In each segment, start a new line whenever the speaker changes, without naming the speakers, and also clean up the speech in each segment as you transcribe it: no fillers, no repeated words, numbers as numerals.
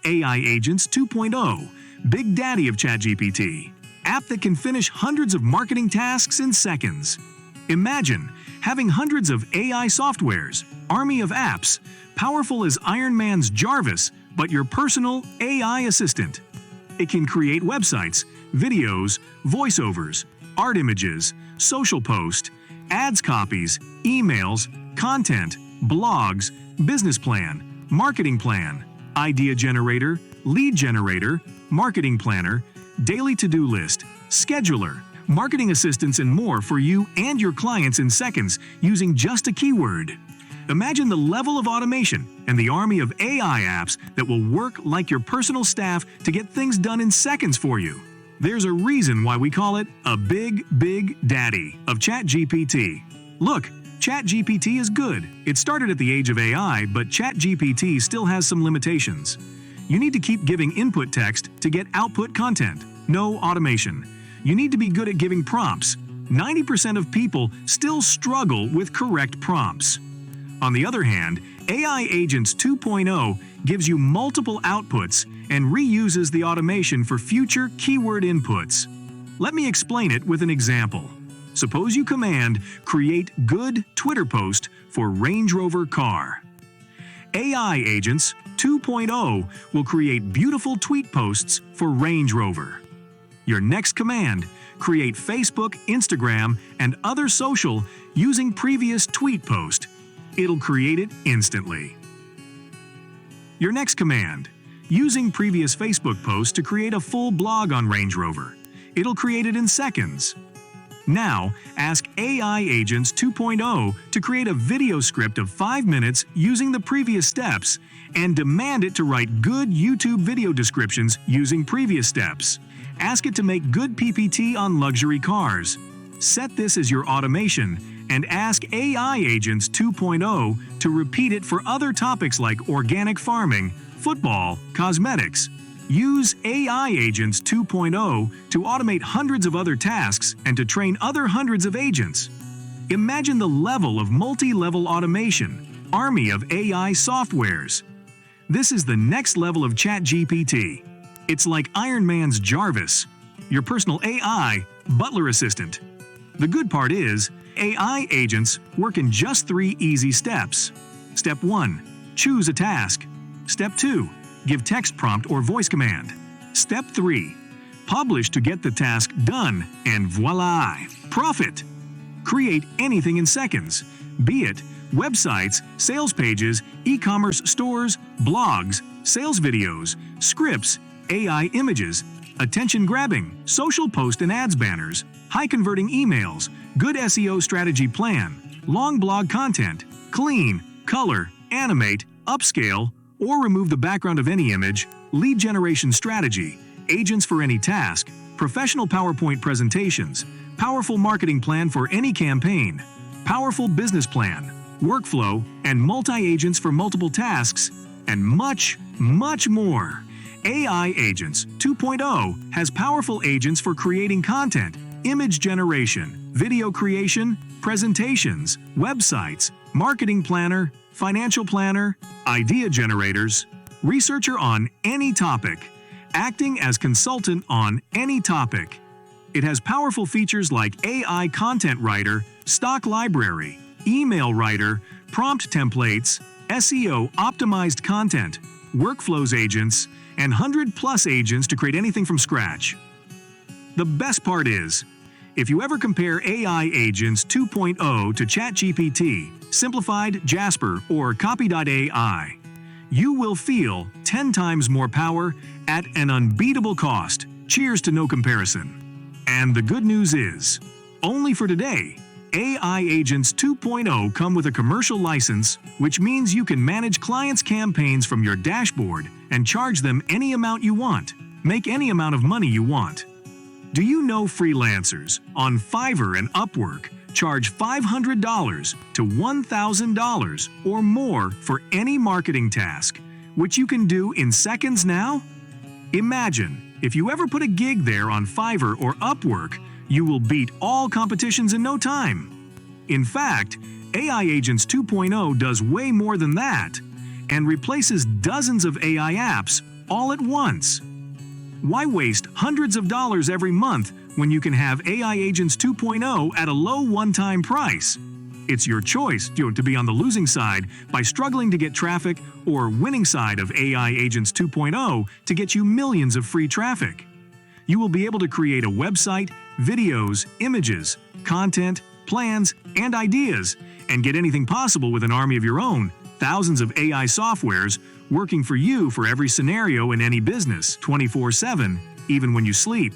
AI Agents 2.0, Big Daddy of ChatGPT, app that can finish hundreds of marketing tasks in seconds. Imagine having hundreds of AI softwares, army of apps, powerful as Iron Man's Jarvis, but your personal AI assistant. It can create websites, videos, voiceovers, art images, social posts, ads copies, emails, content, blogs, business plan, marketing plan, idea generator, lead generator, marketing planner, daily to-do list, scheduler, marketing assistance, and more for you and your clients in seconds using just a keyword. Imagine the level of automation and the army of AI apps that will work like your personal staff to get things done in seconds for you. There's a reason why we call it a big daddy of ChatGPT. Look, ChatGPT is good. It started at the age of AI, but ChatGPT still has some limitations. You need to keep giving input text to get output content. No automation. You need to be good at giving prompts. 90% of people still struggle with correct prompts. On the other hand, AI Agents 2.0 gives you multiple outputs and reuses the automation for future keyword inputs. Let me explain it with an example. Suppose you command create good Twitter post for Range Rover car. AI Agents 2.0 will create beautiful tweet posts for Range Rover. Your next command, create Facebook, Instagram, and other social using previous tweet post. It'll create it instantly. Your next command, using previous Facebook post to create a full blog on Range Rover. It'll create it in seconds. Now, ask AI Agents 2.0 to create a video script of 5 minutes using the previous steps and demand it to write good YouTube video descriptions using previous steps. Ask it to make good PPT on luxury cars. Set this as your automation and ask AI Agents 2.0 to repeat it for other topics like organic farming, football, cosmetics. Use AI Agents 2.0 to automate hundreds of other tasks and to train other hundreds of agents. Imagine the level of multi-level automation, army of AI softwares. This is the next level of ChatGPT. It's like Iron Man's Jarvis, your personal AI butler assistant. The good part is, AI agents work in just 3 easy steps. Step 1. Choose a task. Step 2. Give text prompt or voice command. Step 3. Publish to get the task done, and voila! Profit! Create anything in seconds, be it websites, sales pages, e-commerce stores, blogs, sales videos, scripts, AI images, attention-grabbing, social post and ads banners, high-converting emails, good SEO strategy plan, long blog content, clean, color, animate, upscale, or remove the background of any image, lead generation strategy, agents for any task, professional PowerPoint presentations, powerful marketing plan for any campaign, powerful business plan, workflow, and multi-agents for multiple tasks, and much more. AI Agents 2.0 has powerful agents for creating content, image generation, video creation, presentations, websites, marketing planner, financial planner, idea generators, researcher on any topic, acting as consultant on any topic. It has powerful features like AI content writer, stock library, email writer, prompt templates, SEO optimized content, workflows agents, and 100+ agents to create anything from scratch. The best part is, if you ever compare AI Agents 2.0 to ChatGPT, Simplified, Jasper, or Copy.ai, you will feel 10 times more power at an unbeatable cost. Cheers to no comparison. And the good news is, only for today, AI Agents 2.0 come with a commercial license, which means you can manage clients' campaigns from your dashboard and charge them any amount you want, make any amount of money you want. Do you know freelancers on Fiverr and Upwork charge $500 to $1,000 or more for any marketing task, which you can do in seconds now? Imagine, if you ever put a gig there on Fiverr or Upwork, you will beat all competitions in no time. In fact, AI Agents 2.0 does way more than that and replaces dozens of AI apps, all at once. Why waste hundreds of dollars every month when you can have AI Agents 2.0 at a low one-time price? It's your choice to be on the losing side by struggling to get traffic, or winning side of AI Agents 2.0 to get you millions of free traffic. You will be able to create a website, videos, images, content, plans, and ideas, and get anything possible with an army of your own, thousands of AI softwares working for you for every scenario in any business, 24/7, even when you sleep.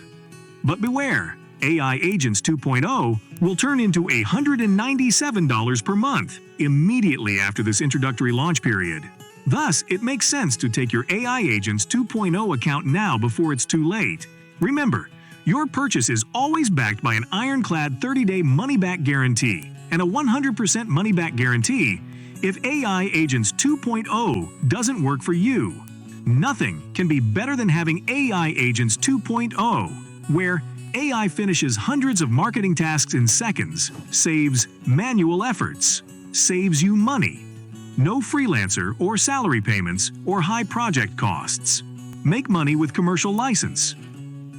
But beware, AI Agents 2.0 will turn into $197 per month immediately after this introductory launch period. Thus, it makes sense to take your AI Agents 2.0 account now before it's too late. Remember, your purchase is always backed by an ironclad 30-day money-back guarantee and a 100% money-back guarantee if AI Agents 2.0 doesn't work for you. Nothing can be better than having AI Agents 2.0, where AI finishes hundreds of marketing tasks in seconds, saves manual efforts, saves you money. No freelancer or salary payments or high project costs. Make money with commercial license.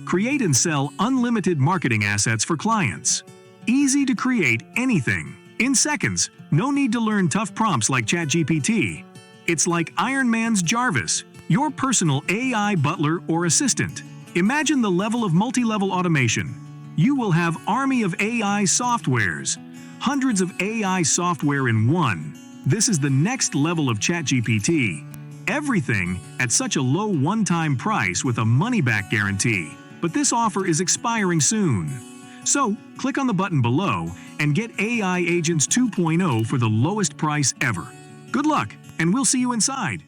Create and sell unlimited marketing assets for clients. Easy to create anything in seconds. No need to learn tough prompts like ChatGPT. It's like Iron Man's Jarvis, your personal AI butler or assistant. Imagine the level of multi-level automation. You will have army of AI softwares, hundreds of AI software in one. This is the next level of ChatGPT. Everything at such a low one-time price with a money-back guarantee. But this offer is expiring soon. So, click on the button below and get AI Agents 2.0 for the lowest price ever. Good luck, and we'll see you inside.